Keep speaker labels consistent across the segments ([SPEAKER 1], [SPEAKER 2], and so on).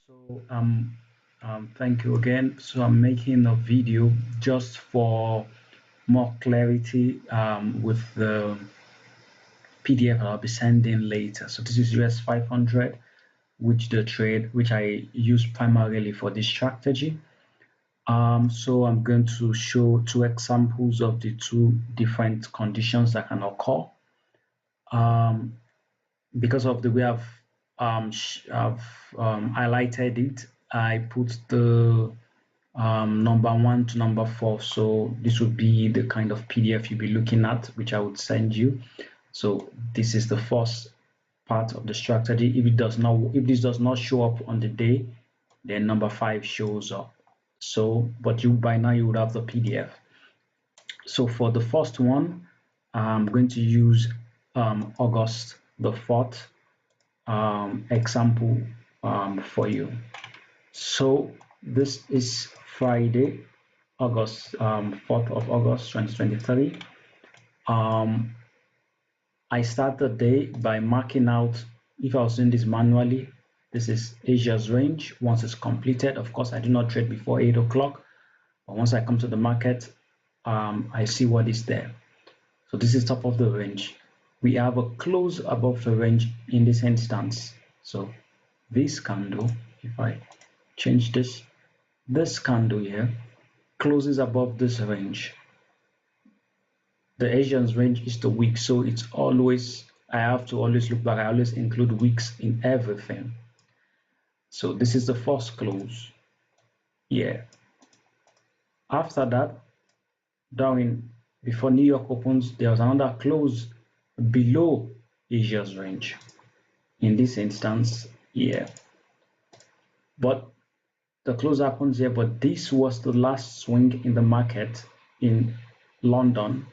[SPEAKER 1] So thank you again. So I'm making a video just for more clarity with the PDF I'll be sending later. So this is US 500, which I use primarily for this strategy. So I'm going to show two examples of the two different conditions that can occur. Because of the way I've highlighted it, I put the number 1 to number 4. So this would be the kind of PDF you'll be looking at, which I would send you. So this is the first part of the strategy. If this does not show up on the day, then number 5 shows up. So, but by now you would have the PDF. So for the first one, I'm going to use August the 4th example for you. So this is Friday, August 4th of August 2023. I start the day by marking out, if I was doing this manually, this is Asia's range. Once it's completed, of course, I do not trade before 8 o'clock. But once I come to the market, I see what is there. So this is top of the range. We have a close above the range in this instance. So this candle, if I change this candle here closes above this range. The Asian's range is the week, so it's always, I have to always look back. I always include weeks in everything. So this is the first close. Yeah. After that, before New York opens, there was another close below Asia's range. In this instance, yeah. But the close happens here, but this was the last swing in the market in London.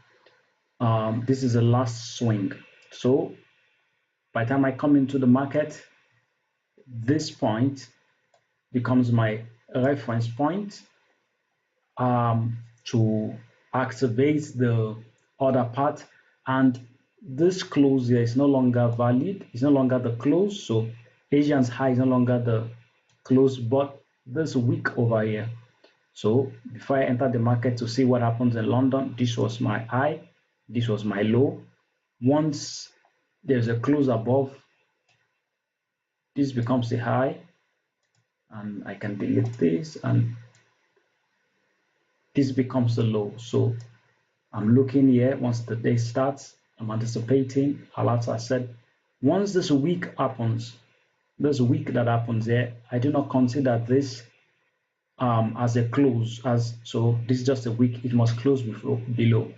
[SPEAKER 1] This is the last swing. So by the time I come into the market, this point becomes my reference point to activate the other part, and this close here is no longer valid. It's no longer the close. So Asian's high is no longer the close, but this wick over here. So before I enter the market to see what happens in London, this was my high, this was my low. Once there's a close above, this becomes the high, and I can delete this, and this becomes the low. So I'm looking here. Once the day starts, I'm anticipating, as I said, once this week happens, this week that happens there, I do not consider this as a close, so this is just a week. It must close below.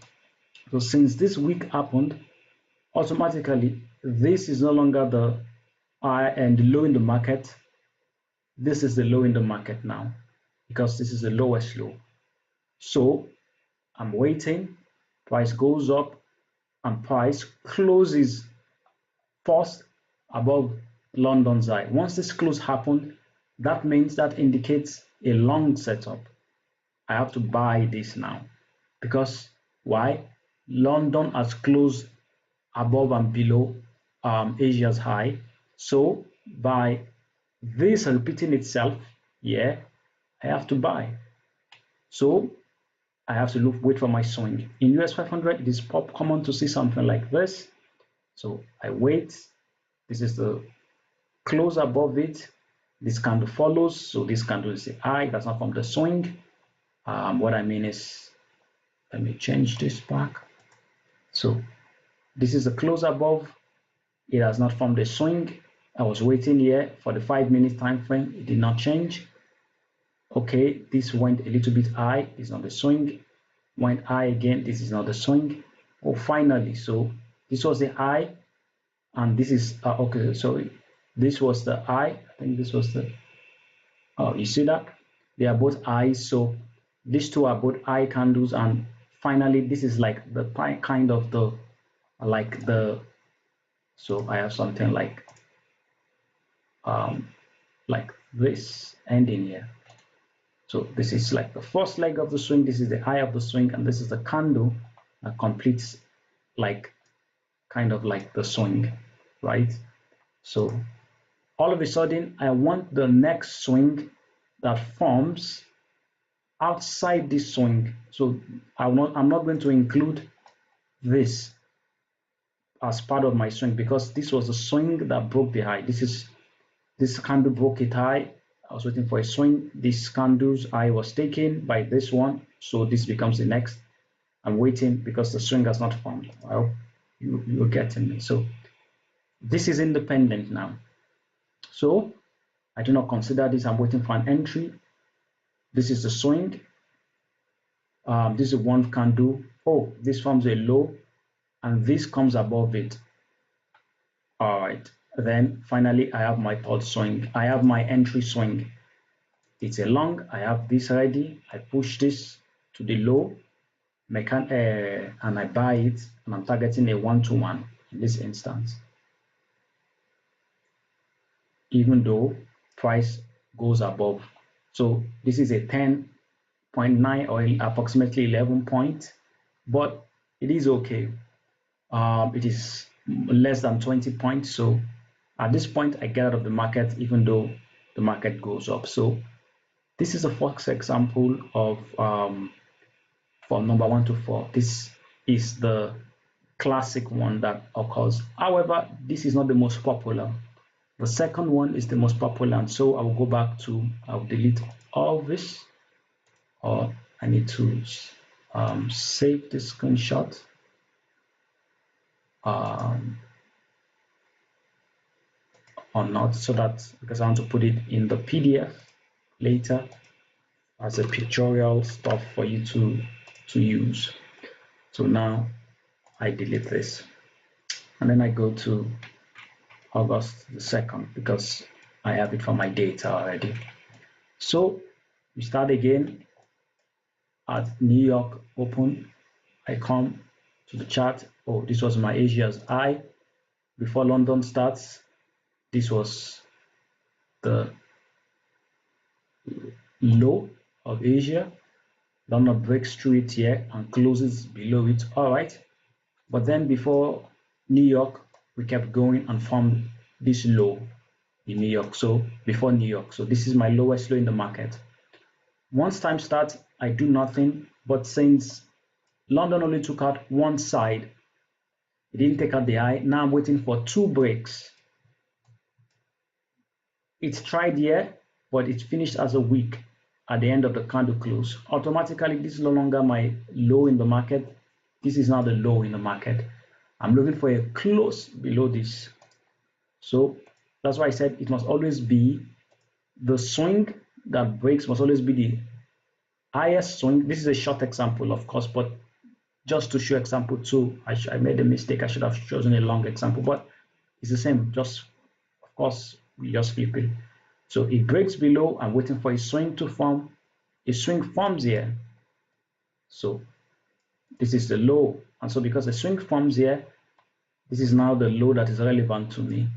[SPEAKER 1] So since this week happened, automatically this is no longer the high and the low in the market. This is the low in the market now, because this is the lowest low. So I'm waiting, price goes up, and price closes first above London's high. Once this close happened, that means that indicates a long setup. I have to buy this now, because why? London has closed above and below Asia's high. So by this repeating itself, yeah, I have to buy. So I have to wait for my swing. In US 500, it is common to see something like this. So I wait. This is the close above it. This candle follows. So this candle is the high. That's not from the swing. What I mean is, let me change this back. So this is the close above. It has not formed a swing. I was waiting here for the 5-minute time frame. It did not change. Okay, this went a little bit high. It's not the swing. Went high again. This is not the swing. Oh, finally. So this was the high, and this is okay. So this was the high. I think this was the. Oh, you see that? They are both highs. So these two are both high candles, and finally, this is like the kind of the So I have something like this ending here. So this is like the first leg of the swing, this is the high of the swing, and this is the candle that completes kind of like the swing, right? So all of a sudden I want the next swing that forms outside this swing. So I'm not going to include this as part of my swing because this was the swing that broke the high. This candle broke it high. I was waiting for a swing. This candle's high was taken by this one, so this becomes the next. I'm waiting because the swing has not formed. I hope you're getting me. So this is independent now. So I do not consider this. I'm waiting for an entry. This is the swing. This is one candle. Oh, this forms a low, and this comes above it. All right. Then finally, I have my third swing. I have my entry swing. It's a long. I have this ready. I push this to the low, and I buy it, and I'm targeting a 1-to-1 in this instance. Even though price goes above. So this is a 10.9 or approximately 11 point, but it is okay. It is less than 20 points. So at this point, I get out of the market even though the market goes up. So this is a first example of from number 1 to 4. This is the classic one that occurs. However, this is not the most popular. The second one is the most popular, and so I will go back to, I'll delete all this, or I need to save this screenshot. Or not, so that because I want to put it in the PDF later as a pictorial stuff for you to use. So now I delete this, and then I go to August the 2nd because I have it for my data already. So we start again at New York open. I come to the chart. Oh, this was my Asia's high before London starts. This was the low of Asia. London breaks through it here and closes below it. All right, but then before New York, we kept going and formed this low in New York. So before New York, so this is my lowest low in the market. Once time starts, I do nothing. But since London only took out one side, it didn't take out the high. Now I'm waiting for 2 breaks. It's tried here, but it finished as a wick at the end of the candle close. Automatically, this is no longer my low in the market. This is now the low in the market. I'm looking for a close below this. So that's why I said it must always be the swing that breaks, must always be the highest swing. This is a short example, of course, but just to show example 2, I made a mistake. I should have chosen a long example, but it's the same. Just, of course, we just flip it. So it breaks below. I'm waiting for a swing to form. A swing forms here. So this is the low. And so because the swing forms here, this is now the low that is relevant to me.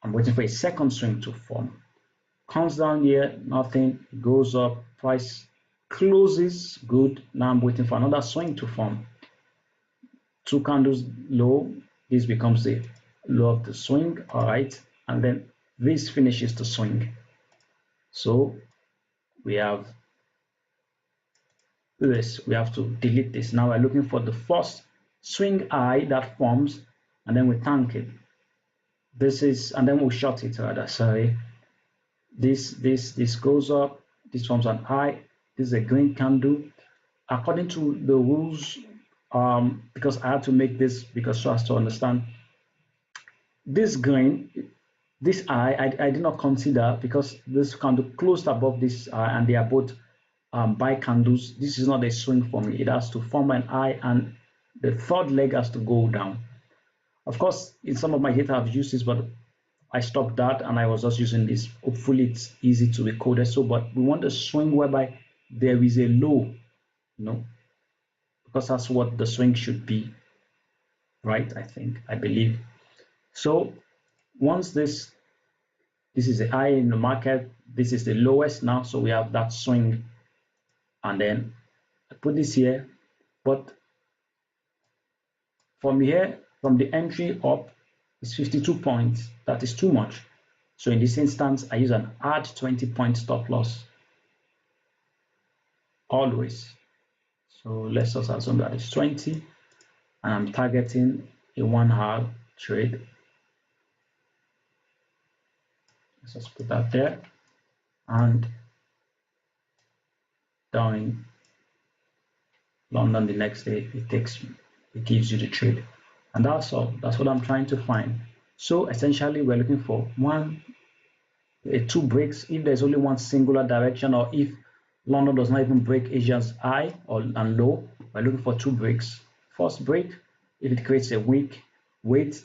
[SPEAKER 1] I'm waiting for a second swing to form. Comes down here, nothing, goes up, price closes, good. Now I'm waiting for another swing to form. 2 candles low, this becomes the low of the swing, all right, and then this finishes the swing. So we have this, we have to delete this. Now we're looking for the first swing high that forms, and then we tank it. This is, and then we'll short it rather, sorry. This goes up, this forms an high, this is a green candle. According to the rules, because I had to make this because so as to understand, this green, this high, I did not consider because this candle closed above this and they are both buy candles. This is not a swing for me. It has to form an high and the third leg has to go down. Of course, in some of my data I've used this, but I stopped that and I was just using this. Hopefully it's easy to record it. So, but we want a swing whereby there is a low, because that's what the swing should be, right? I believe. So once this is the high in the market, this is the lowest now. So we have that swing, and then I put this here, but from here, from the entry up, is 52 points. That is too much. So in this instance, I use an add 20 point stop loss always. So let's just assume that it's 20 and I'm targeting a 1 hour trade. Let's just put that there, and down in London the next day, it gives you the trade. And that's all. That's what I'm trying to find. So essentially we're looking for two breaks if there's only one singular direction, or if London does not even break Asia's high and low. We're looking for two breaks. First break, if it creates a wick, wait,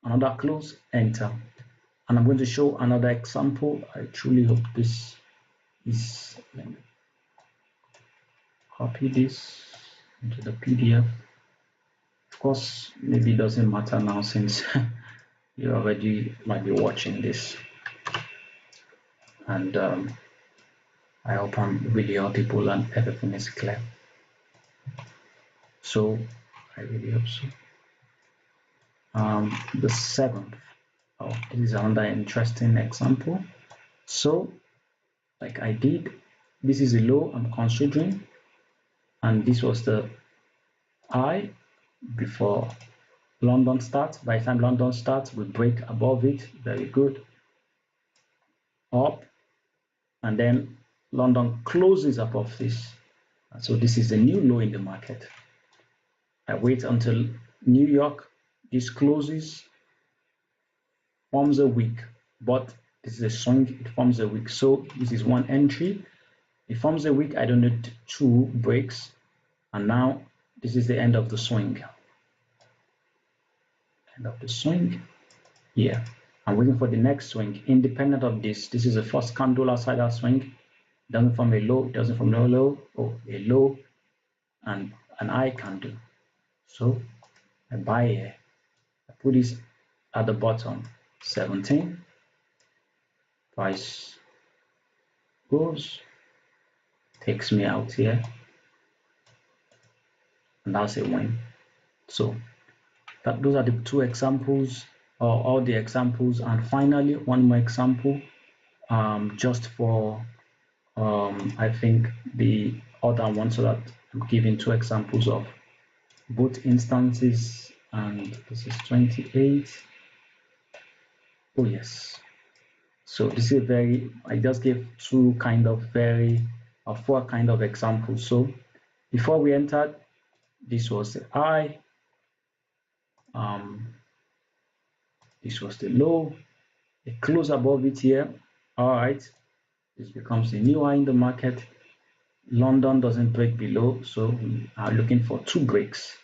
[SPEAKER 1] another close, enter. And I'm going to show another example. I truly hope this is, let me copy this into the PDF. Of course, maybe it doesn't matter now since you already might be watching this. And I hope I'm really audible and everything is clear. So I really hope so. The 7th. Oh, this is another interesting example. So, like I did, this is a low I'm considering, and this was the high before London starts. By the time London starts, we break above it. Very good. Up, and then London closes above this. So this is the new low in the market. I wait until New York, this closes, forms a wick, but this is a swing, it forms a wick. So this is one entry. It forms a wick, I don't need two breaks. And now this is the end of the swing. End of the swing. Yeah. I'm waiting for the next swing. Independent of this, this is the first candle outside that swing. It doesn't form a low, it doesn't form a low, or a low, and an high candle. So I buy here. I put this at the bottom, 17. Price goes, takes me out here, and that's a win. So those are the two examples, or all the examples. And finally, one more example, just for I think the other one, so that I'm giving two examples of both instances. And this is 28. Oh yes. So this is I just gave two kind of four kind of examples. So before we entered, this was the high, this was the low, it closed above it here. All right, this becomes the new high in the market. London doesn't break below, so we are looking for two breaks.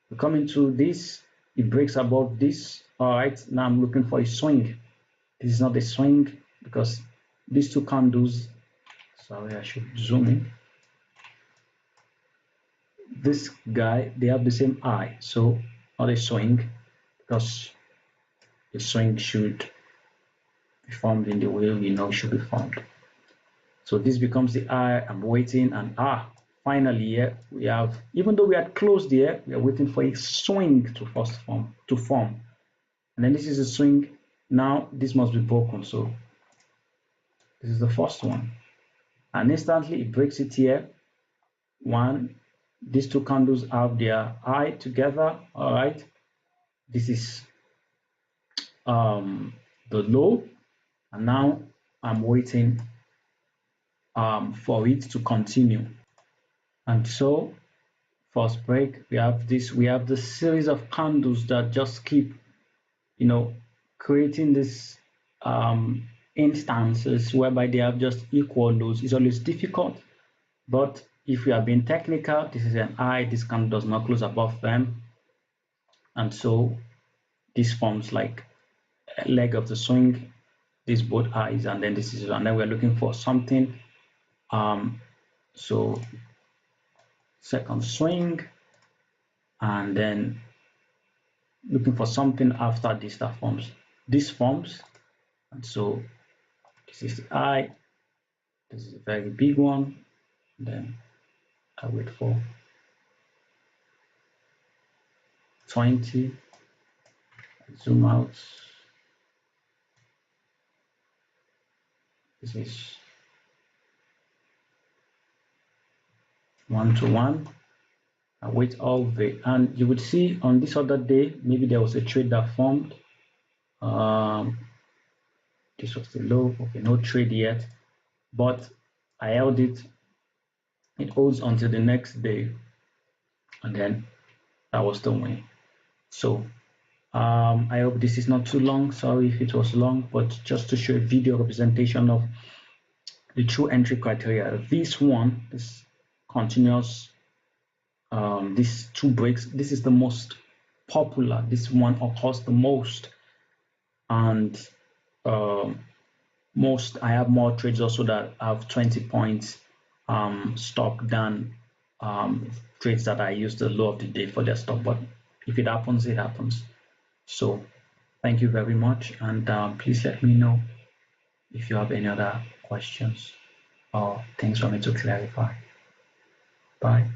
[SPEAKER 1] We come into this, it breaks above this. All right, now I'm looking for a swing. This is not a swing because these two candles, sorry, I should zoom in. This guy, they have the same high, so not a swing, because the swing should be formed in the way we know it should be formed. So this becomes the high. I'm waiting, and finally here we have, even though we had closed here, we are waiting for a swing to form. And then this is a swing. Now this must be broken. So this is the first one. And instantly it breaks it here. These two candles have their high together. All right. This is the low, and now I'm waiting for it to continue. And so first break, we have the series of candles that just keep creating this instances whereby they have just equal lows. It's always difficult, but if we are being technical, this is an high, this candle does not close above them, and so this forms like a leg of the swing, these both highs, and then this is, and then we're looking for something. So second swing, and then looking for something after this that forms. This forms, and so this is the high. This is a very big one. Then I wait for 20. I zoom out. This is 1-to-1. I wait all day, and you would see on this other day, maybe there was a trade that formed. This was the low. Okay, no trade yet, but I held it. It holds until the next day, and then that was the win. So I hope this is not too long. Sorry if it was long, but just to show a video representation of the true entry criteria. This one, this continuous, these two breaks, this is the most popular. This one occurs the most, and I have more trades also that have 20 points stop than trades that I use the low of the day for their stop. But if it happens, it happens. So thank you very much, and please let me know if you have any other questions or things for me to clarify. Bye.